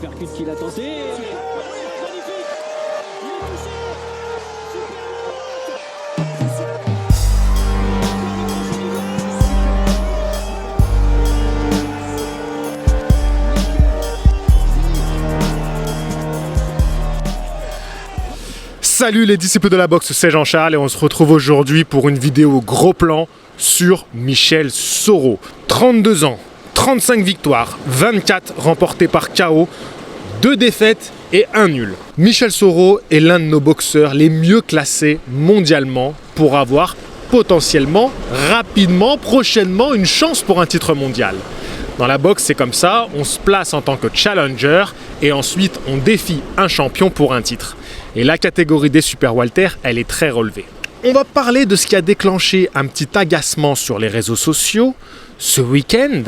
l'uppercut qu'il a tenté. Magnifique. Il est touché. Salut les disciples de la boxe, c'est Jean-Charles et on se retrouve aujourd'hui pour une vidéo gros plan sur Michel Soro. 32 ans, 35 victoires, 24 remportées par KO, 2 défaites et 1 nul. Michel Soro est l'un de nos boxeurs les mieux classés mondialement pour avoir potentiellement, rapidement, prochainement une chance pour un titre mondial. Dans la boxe, c'est comme ça, on se place en tant que challenger et ensuite on défie un champion pour un titre. Et la catégorie des super welter, elle est très relevée. On va parler de ce qui a déclenché un petit agacement sur les réseaux sociaux ce week-end,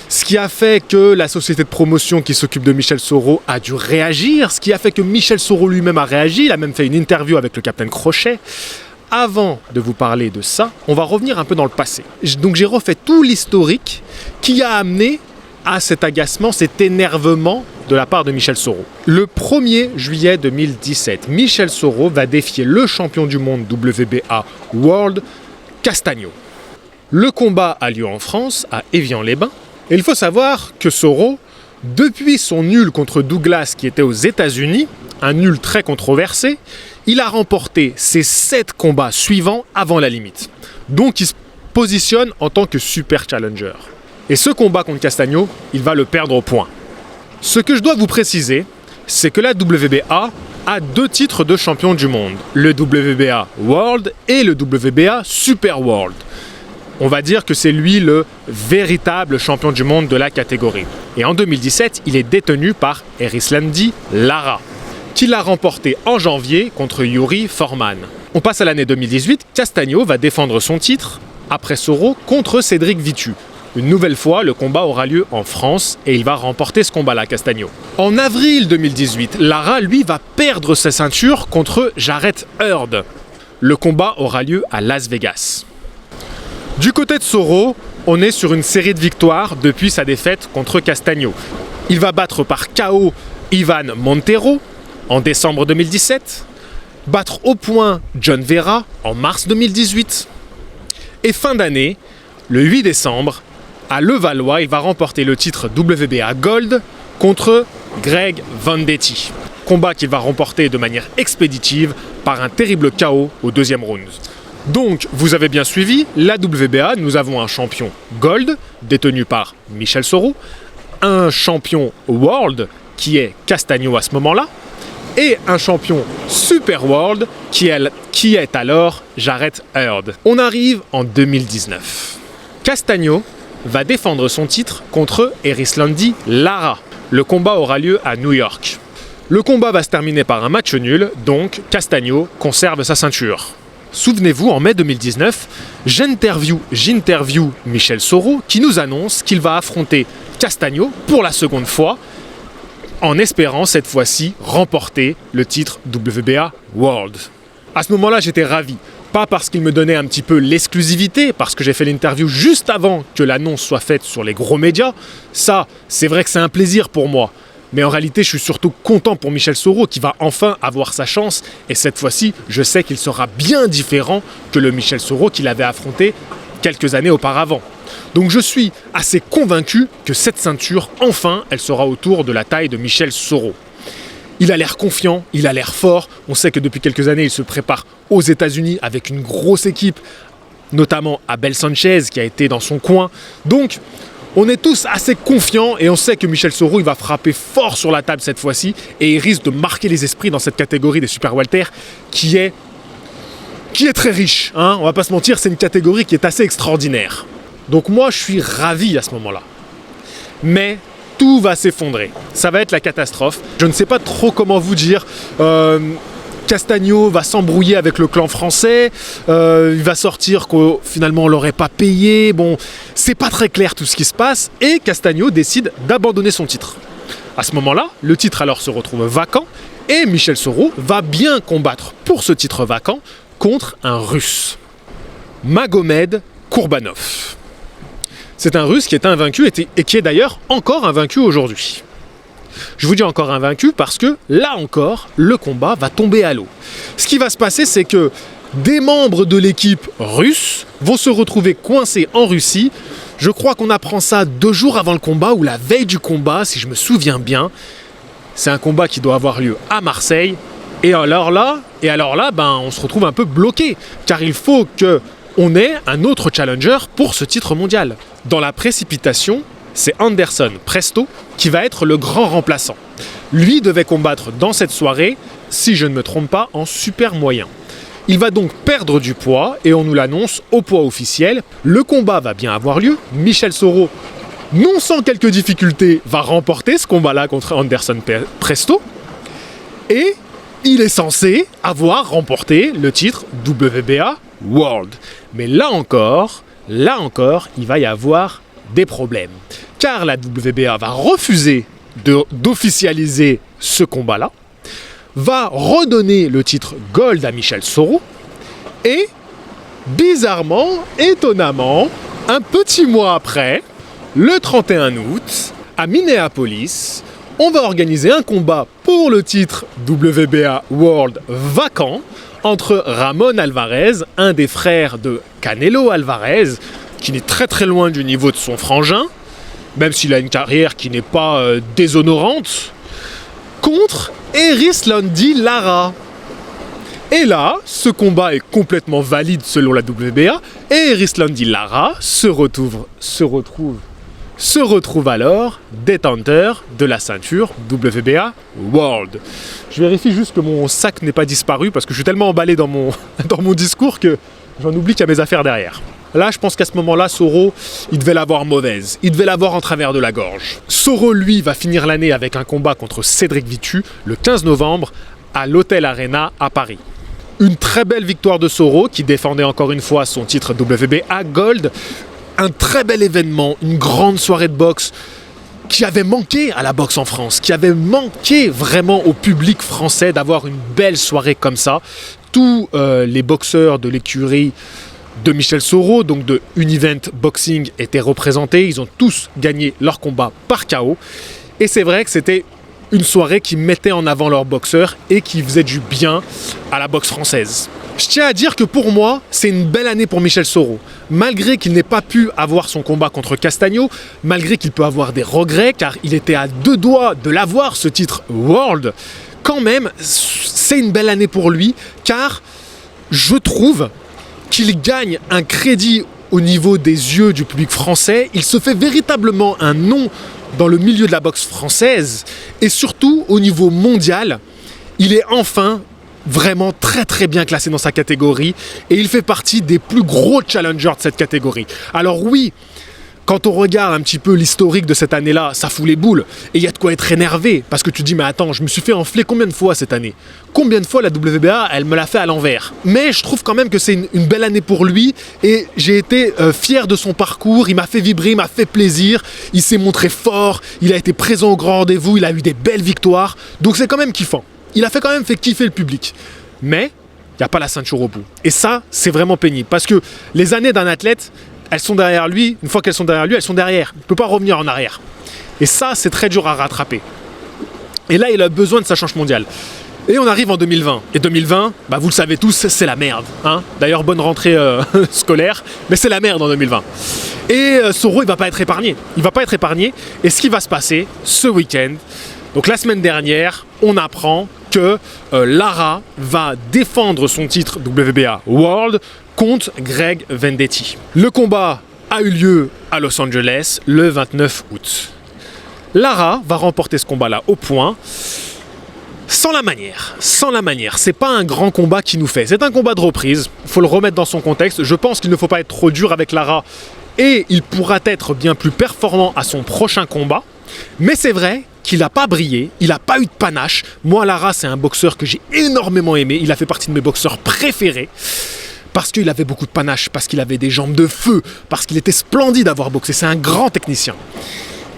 ce qui a fait que la société de promotion qui s'occupe de Michel Soro a dû réagir, ce qui a fait que Michel Soro lui-même a réagi, il a même fait une interview avec le capitaine Crochet. Avant de vous parler de ça, on va revenir un peu dans le passé. Donc j'ai refait tout l'historique qui a amené à cet agacement, cet énervement de la part de Michel Soro. Le 1er juillet 2017, Michel Soro va défier le champion du monde WBA World, Castagno. Le combat a lieu en France, à Évian-les-Bains. Et il faut savoir que Soro, depuis son nul contre Douglas qui était aux États-Unis, un nul très controversé, il a remporté ses 7 combats suivants avant la limite. Donc il se positionne en tant que super challenger. Et ce combat contre Castagno, il va le perdre au point. Ce que je dois vous préciser, c'est que la WBA a 2 titres de champion du monde. Le WBA World et le WBA Super World. On va dire que c'est lui le véritable champion du monde de la catégorie. Et en 2017, il est détenu par Erislandy Lara, qui l'a remporté en janvier contre Yuri Foreman. On passe à l'année 2018, Castagno va défendre son titre, après Soro, contre Cédric Vitu. Une nouvelle fois, le combat aura lieu en France et il va remporter ce combat-là, Castagno. En avril 2018, Lara, lui, va perdre sa ceinture contre Jarrett Hurd. Le combat aura lieu à Las Vegas. Du côté de Soro, on est sur une série de victoires depuis sa défaite contre Castagno. Il va battre par KO Ivan Montero en décembre 2017, battre au point John Vera en mars 2018. Et fin d'année, le 8 décembre, à Levallois, il va remporter le titre WBA Gold contre Greg Vendetti. Combat qu'il va remporter de manière expéditive par un terrible KO au 2e round. Donc, vous avez bien suivi, la WBA, nous avons un champion Gold, détenu par Michel Soro, un champion World, qui est Castagno à ce moment-là, et un champion Super World, qui est alors Jarrett Hurd. On arrive en 2019. Castagno va défendre son titre contre Erislandy Lara. Le combat aura lieu à New York. Le combat va se terminer par un match nul, donc Castagno conserve sa ceinture. Souvenez-vous, en mai 2019, j'interview Michel Soro qui nous annonce qu'il va affronter Castagno pour la seconde fois, en espérant cette fois-ci remporter le titre WBA World. À ce moment-là, j'étais ravi. Pas parce qu'il me donnait un petit peu l'exclusivité, parce que j'ai fait l'interview juste avant que l'annonce soit faite sur les gros médias. Ça, c'est vrai que c'est un plaisir pour moi. Mais en réalité, je suis surtout content pour Michel Soro qui va enfin avoir sa chance. Et cette fois-ci, je sais qu'il sera bien différent que le Michel Soro qu'il avait affronté quelques années auparavant. Donc je suis assez convaincu que cette ceinture, enfin, elle sera autour de la taille de Michel Soro. Il a l'air confiant, il a l'air fort. On sait que depuis quelques années, il se prépare aux États-Unis avec une grosse équipe, notamment Abel Sanchez qui a été dans son coin. Donc, on est tous assez confiants et on sait que Michel Soro, il va frapper fort sur la table cette fois-ci et il risque de marquer les esprits dans cette catégorie des super welter qui est très riche. Hein, on va pas se mentir, c'est une catégorie qui est assez extraordinaire. Donc moi, je suis ravi à ce moment-là. Mais tout va s'effondrer. Ça va être la catastrophe. Je ne sais pas trop comment vous dire. Castagno va s'embrouiller avec le clan français. Il va sortir que finalement on l'aurait pas payé. Bon, c'est pas très clair tout ce qui se passe. Et Castagno décide d'abandonner son titre. À ce moment-là, le titre alors se retrouve vacant. Et Michel Soro va bien combattre pour ce titre vacant contre un Russe, Magomed Kourbanov. C'est un Russe qui est invaincu et qui est d'ailleurs encore invaincu aujourd'hui. Je vous dis encore invaincu parce que, là encore, le combat va tomber à l'eau. Ce qui va se passer, c'est que des membres de l'équipe russe vont se retrouver coincés en Russie. Je crois qu'on apprend ça 2 jours avant le combat, ou la veille du combat, si je me souviens bien. C'est un combat qui doit avoir lieu à Marseille. Et alors là, on se retrouve un peu bloqué, car il faut qu'on ait un autre challenger pour ce titre mondial. Dans la précipitation, c'est Anderson Presto qui va être le grand remplaçant. Lui devait combattre dans cette soirée, si je ne me trompe pas, en super moyen. Il va donc perdre du poids et on nous l'annonce au poids officiel. Le combat va bien avoir lieu. Michel Soro, non sans quelques difficultés, va remporter ce combat-là contre Anderson Presto. Et il est censé avoir remporté le titre WBA World. Mais là encore, il va y avoir des problèmes. Car la WBA va refuser d'officialiser ce combat-là, va redonner le titre Gold à Michel Soro, et bizarrement, étonnamment, un petit mois après, le 31 août, à Minneapolis, on va organiser un combat pour le titre WBA World vacant entre Ramon Alvarez, un des frères de Canelo Alvarez, qui est très très loin du niveau de son frangin, même s'il a une carrière qui n'est pas déshonorante, contre Erislandy Lara. Et là, ce combat est complètement valide selon la WBA, et Erislandy Lara se retrouve alors détenteur de la ceinture WBA World. Je vérifie juste que mon sac n'est pas disparu, parce que je suis tellement emballé dans mon discours que j'en oublie qu'il y a mes affaires derrière. Là, je pense qu'à ce moment-là, Soro, il devait l'avoir mauvaise. Il devait l'avoir en travers de la gorge. Soro, lui, va finir l'année avec un combat contre Cédric Vitu le 15 novembre à l'Hôtel Arena à Paris. Une très belle victoire de Soro qui défendait encore une fois son titre WBA Gold. Un très bel événement, une grande soirée de boxe qui avait manqué à la boxe en France, qui avait manqué vraiment au public français d'avoir une belle soirée comme ça. Tous les boxeurs de l'écurie de Michel Soro, donc de Univent Boxing, étaient représentés. Ils ont tous gagné leur combat par KO. Et c'est vrai que c'était une soirée qui mettait en avant leurs boxeurs et qui faisait du bien à la boxe française. Je tiens à dire que pour moi, c'est une belle année pour Michel Soro. Malgré qu'il n'ait pas pu avoir son combat contre Castagno, malgré qu'il peut avoir des regrets, car il était à 2 doigts de l'avoir, ce titre World, quand même, c'est une belle année pour lui, car je trouve qu'il gagne un crédit au niveau des yeux du public français. Il se fait véritablement un nom dans le milieu de la boxe française, et surtout au niveau mondial, il est enfin vraiment très très bien classé dans sa catégorie, et il fait partie des plus gros challengers de cette catégorie. Alors oui, quand on regarde un petit peu l'historique de cette année-là, ça fout les boules, et il y a de quoi être énervé, parce que tu te dis, mais attends, je me suis fait enfler combien de fois cette année? Combien de fois la WBA, elle me l'a fait à l'envers? Mais je trouve quand même que c'est une belle année pour lui, et j'ai été fier de son parcours. Il m'a fait vibrer, il m'a fait plaisir, il s'est montré fort, il a été présent au grand rendez-vous, il a eu des belles victoires, donc c'est quand même kiffant. Il a quand même fait kiffer le public, mais il n'y a pas la ceinture au bout. Et ça, c'est vraiment pénible, parce que les années d'un athlète, elles sont derrière lui. Une fois qu'elles sont derrière lui, elles sont derrière. Il ne peut pas revenir en arrière. Et ça, c'est très dur à rattraper. Et là, il a besoin de sa chance mondiale. Et on arrive en 2020. Et 2020, bah, vous le savez tous, c'est la merde. Hein. D'ailleurs, bonne rentrée scolaire, mais c'est la merde en 2020. Et Soro, il ne va pas être épargné. Il ne va pas être épargné. Et ce qui va se passer ce week-end, donc la semaine dernière, on apprend que Lara va défendre son titre WBA World contre Greg Vendetti. Le combat a eu lieu à Los Angeles le 29 août. Lara va remporter ce combat-là au point, sans la manière. C'est pas un grand combat qu'il nous fait. C'est un combat de reprise. Il faut le remettre dans son contexte. Je pense qu'il ne faut pas être trop dur avec Lara, et il pourra être bien plus performant à son prochain combat. Mais c'est vrai qu'il n'a pas brillé, il n'a pas eu de panache. Moi, Lara, c'est un boxeur que j'ai énormément aimé. Il a fait partie de mes boxeurs préférés. Parce qu'il avait beaucoup de panache, parce qu'il avait des jambes de feu, parce qu'il était splendide à avoir boxé. C'est un grand technicien.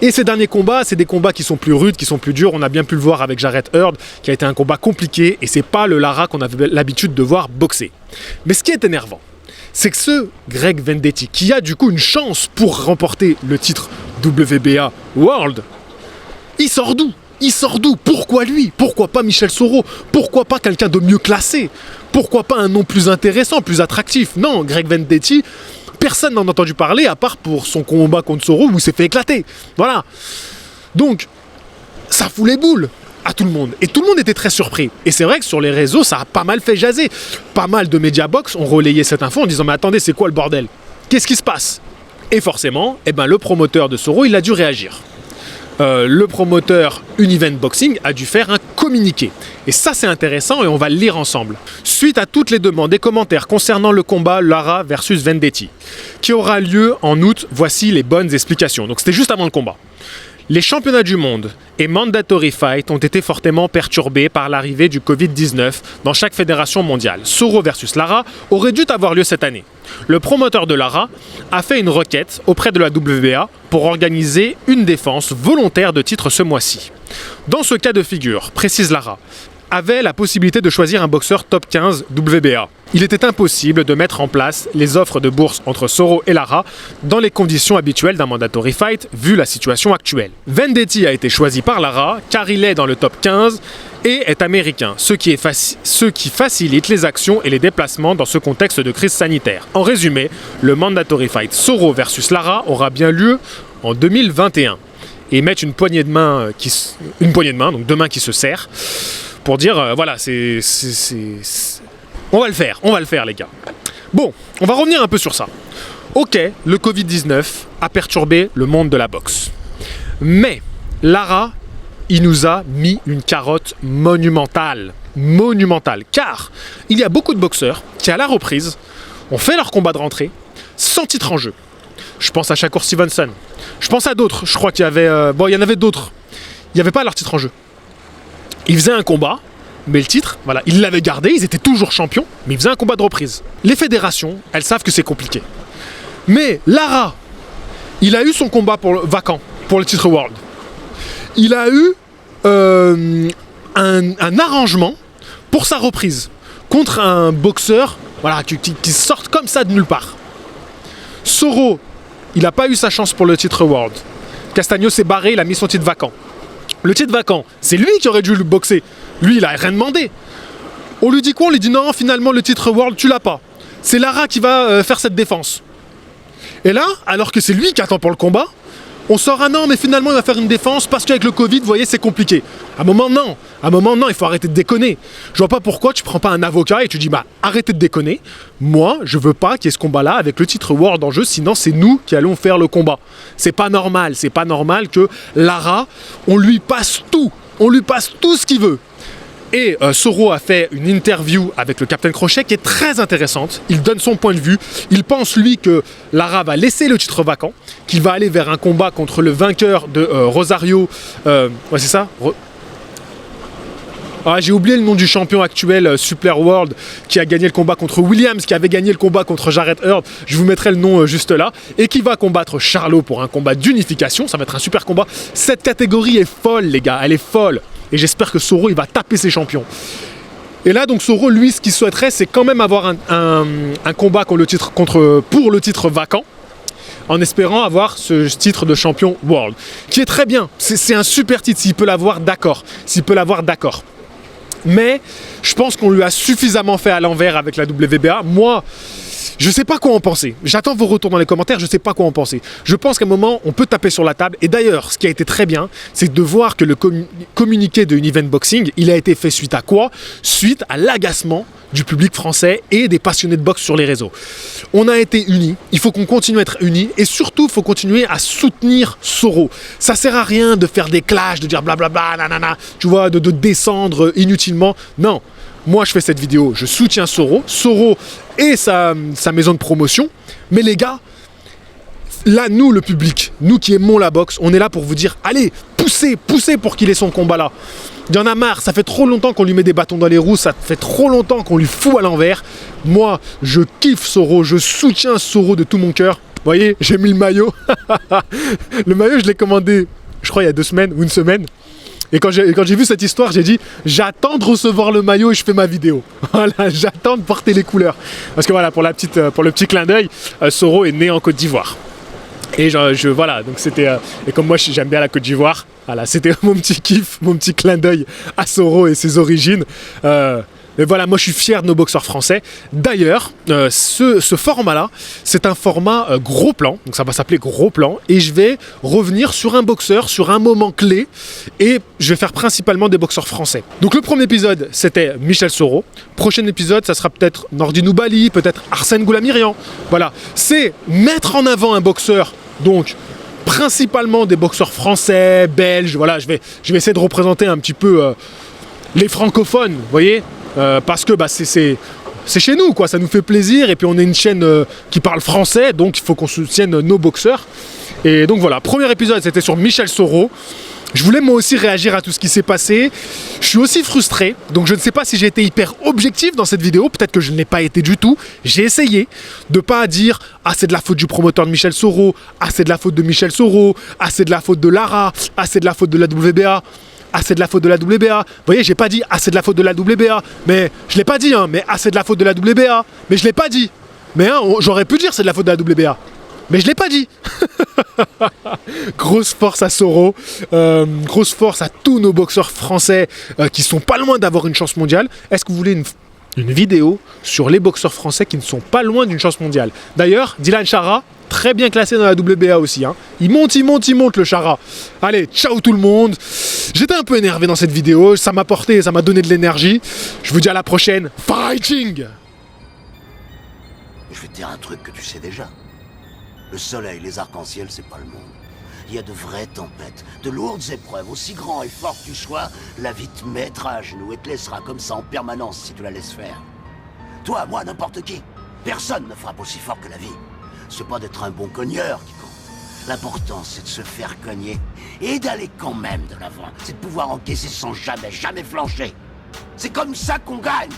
Et ces derniers combats, c'est des combats qui sont plus rudes, qui sont plus durs. On a bien pu le voir avec Jarrett Hurd, qui a été un combat compliqué, et c'est pas le Lara qu'on avait l'habitude de voir boxer. Mais ce qui est énervant, c'est que ce Greg Vendetti, qui a du coup une chance pour remporter le titre WBA World, il sort d'où? Il sort d'où? Pourquoi lui? Pourquoi pas Michel Soro? Pourquoi pas quelqu'un de mieux classé? Pourquoi pas un nom plus intéressant, plus attractif? Non, Greg Vendetti, personne n'en a entendu parler à part pour son combat contre Soro où il s'est fait éclater. Voilà. Donc, ça fout les boules à tout le monde. Et tout le monde était très surpris. Et c'est vrai que sur les réseaux, ça a pas mal fait jaser. Pas mal de médias box ont relayé cette info en disant « Mais attendez, c'est quoi le bordel? Qu'est-ce qui se passe ?» Et forcément, le promoteur de Soro, il a dû réagir. Le promoteur Univent Boxing a dû faire un communiqué. Et ça, c'est intéressant et on va le lire ensemble. Suite à toutes les demandes et commentaires concernant le combat Lara versus Vendetti, qui aura lieu en août, voici les bonnes explications. Donc c'était juste avant le combat. Les championnats du monde et Mandatory Fight ont été fortement perturbés par l'arrivée du Covid-19 dans chaque fédération mondiale. Soro versus Lara aurait dû avoir lieu cette année. Le promoteur de Lara a fait une requête auprès de la WBA pour organiser une défense volontaire de titre ce mois-ci. Dans ce cas de figure, précise Lara, avait la possibilité de choisir un boxeur top 15 WBA. Il était impossible de mettre en place les offres de bourse entre Soro et Lara dans les conditions habituelles d'un mandatory fight vu la situation actuelle. Vendetti a été choisi par Lara car il est dans le top 15 et est américain, ce qui facilite les actions et les déplacements dans ce contexte de crise sanitaire. En résumé, le mandatory fight Soro versus Lara aura bien lieu en 2021. Et mettre une poignée de main, donc deux mains qui se serrent, pour dire, voilà, on va le faire les gars. Bon, on va revenir un peu sur ça. Ok, le Covid-19 a perturbé le monde de la boxe. Mais Lara, il nous a mis une carotte monumentale. Monumentale. Car il y a beaucoup de boxeurs qui, à la reprise, ont fait leur combat de rentrée sans titre en jeu. Je pense à Shakur Stevenson. Je pense à d'autres. Je crois qu'il y avait... il y en avait d'autres. Il n'y avait pas leur titre en jeu. Ils faisaient un combat, mais le titre, voilà, ils l'avaient gardé, ils étaient toujours champions, mais ils faisaient un combat de reprise. Les fédérations, elles savent que c'est compliqué. Mais Lara, il a eu son combat vacant pour le titre World. Il a eu un arrangement pour sa reprise contre un boxeur voilà, qui sort comme ça de nulle part. Soro, il n'a pas eu sa chance pour le titre World. Castagno s'est barré, il a mis son titre vacant. Le titre vacant, c'est lui qui aurait dû le boxer. Lui, il a rien demandé. On lui dit quoi? On lui dit non, finalement, le titre World, tu l'as pas. C'est Lara qui va faire cette défense. Et là, alors que c'est lui qui attend pour le combat, on sort ah non, mais finalement, il va faire une défense parce qu'avec le Covid, vous voyez, c'est compliqué. À un moment, non. À un moment, non, il faut arrêter de déconner. Je vois pas pourquoi tu prends pas un avocat et tu dis, arrêtez de déconner. Moi, je veux pas qu'il y ait ce combat-là avec le titre World en jeu, sinon c'est nous qui allons faire le combat. C'est pas normal que Lara, on lui passe tout. On lui passe tout ce qu'il veut. Et Soro a fait une interview avec le Captain Crochet qui est très intéressante. Il donne son point de vue. Il pense, lui, que Lara va laisser le titre vacant, qu'il va aller vers un combat contre le vainqueur de Rosario. Ouais, c'est ça j'ai oublié le nom du champion actuel, Super World, qui a gagné le combat contre Williams, qui avait gagné le combat contre Jarrett Hurd. Je vous mettrai le nom juste là. Et qui va combattre Charlot pour un combat d'unification. Ça va être un super combat. Cette catégorie est folle, les gars. Elle est folle. Et j'espère que Soro, il va taper ses champions. Et là, donc, Soro, lui, ce qu'il souhaiterait, c'est quand même avoir un combat pour le titre vacant, en espérant avoir ce titre de champion World, qui est très bien. C'est un super titre, s'il peut l'avoir, d'accord. Mais je pense qu'on lui a suffisamment fait à l'envers avec la WBA. Moi, je sais pas quoi en penser. J'attends vos retours dans les commentaires, je sais pas quoi en penser. Je pense qu'à un moment, on peut taper sur la table. Et d'ailleurs, ce qui a été très bien, c'est de voir que le communiqué de Univent Boxing, il a été fait suite à quoi? Suite à l'agacement du public français et des passionnés de boxe sur les réseaux. On a été unis, il faut qu'on continue à être unis et surtout, il faut continuer à soutenir Soro. Ça sert à rien de faire des clashs, de dire blablabla, nanana, tu vois, de descendre inutilement. Non. Moi, je fais cette vidéo, je soutiens Soro et sa maison de promotion. Mais les gars, là, nous, le public, nous qui aimons la boxe, on est là pour vous dire, allez, poussez pour qu'il ait son combat là. Il y en a marre, ça fait trop longtemps qu'on lui met des bâtons dans les roues, ça fait trop longtemps qu'on lui fout à l'envers. Moi, je kiffe Soro, je soutiens Soro de tout mon cœur. Vous voyez, j'ai mis le maillot. Le maillot, je l'ai commandé, je crois, il y a 2 semaines ou 1 semaine. Et quand j'ai vu cette histoire, j'ai dit, j'attends de recevoir le maillot et je fais ma vidéo. Voilà, j'attends de porter les couleurs. Parce que voilà, pour le petit clin d'œil, Soro est né en Côte d'Ivoire. Et voilà, donc c'était... et comme moi j'aime bien la Côte d'Ivoire, voilà, c'était mon petit kiff, mon petit clin d'œil à Soro et ses origines. Mais voilà, moi je suis fier de nos boxeurs français. D'ailleurs, ce format-là, c'est un format gros plan, donc ça va s'appeler gros plan, et je vais revenir sur un boxeur, sur un moment clé, et je vais faire principalement des boxeurs français. Donc le premier épisode, c'était Michel Soro. Prochain épisode, ça sera peut-être Nordine Oubaali, peut-être Arsène Goulamirian. Voilà, c'est mettre en avant un boxeur, donc principalement des boxeurs français, belges. Voilà, je vais essayer de représenter un petit peu les francophones, vous voyez, parce que bah, c'est chez nous, quoi, ça nous fait plaisir, et puis on est une chaîne qui parle français, donc il faut qu'on soutienne nos boxeurs. Et donc voilà, premier épisode, c'était sur Michel Soro. Je voulais moi aussi réagir à tout ce qui s'est passé. Je suis aussi frustré, donc je ne sais pas si j'ai été hyper objectif dans cette vidéo, peut-être que je ne l'ai pas été du tout. J'ai essayé de pas dire « Ah, c'est de la faute du promoteur de Michel Soro »,« Ah, c'est de la faute de Michel Soro »,« Ah, c'est de la faute de Lara »,« Ah, c'est de la faute de la WBA ». Ah, c'est de la faute de la WBA. Vous voyez, j'ai pas dit ah, c'est de la faute de la WBA. Mais je l'ai pas dit, hein. Mais ah, c'est de la faute de la WBA. Mais je l'ai pas dit. Mais hein, j'aurais pu dire c'est de la faute de la WBA. Mais je l'ai pas dit. Grosse force à Soro. Grosse force à tous nos boxeurs français qui sont pas loin d'avoir une chance mondiale. Est-ce que vous voulez une vidéo sur les boxeurs français qui ne sont pas loin d'une chance mondiale? D'ailleurs, Dylan Chara, très bien classé dans la WBA aussi, hein. Il monte le Chara. Allez, ciao tout le monde. J'étais un peu énervé dans cette vidéo, ça m'a donné de l'énergie. Je vous dis à la prochaine. Fighting! Je vais te dire un truc que tu sais déjà. Le soleil, les arcs-en-ciel, c'est pas le monde. Il y a de vraies tempêtes, de lourdes épreuves, aussi grand et fort que tu sois, la vie te mettra à genoux et te laissera comme ça en permanence si tu la laisses faire. Toi, moi, n'importe qui. Personne ne frappe aussi fort que la vie. C'est pas d'être un bon cogneur qui compte. L'important, c'est de se faire cogner et d'aller quand même de l'avant. C'est de pouvoir encaisser sans jamais flancher. C'est comme ça qu'on gagne.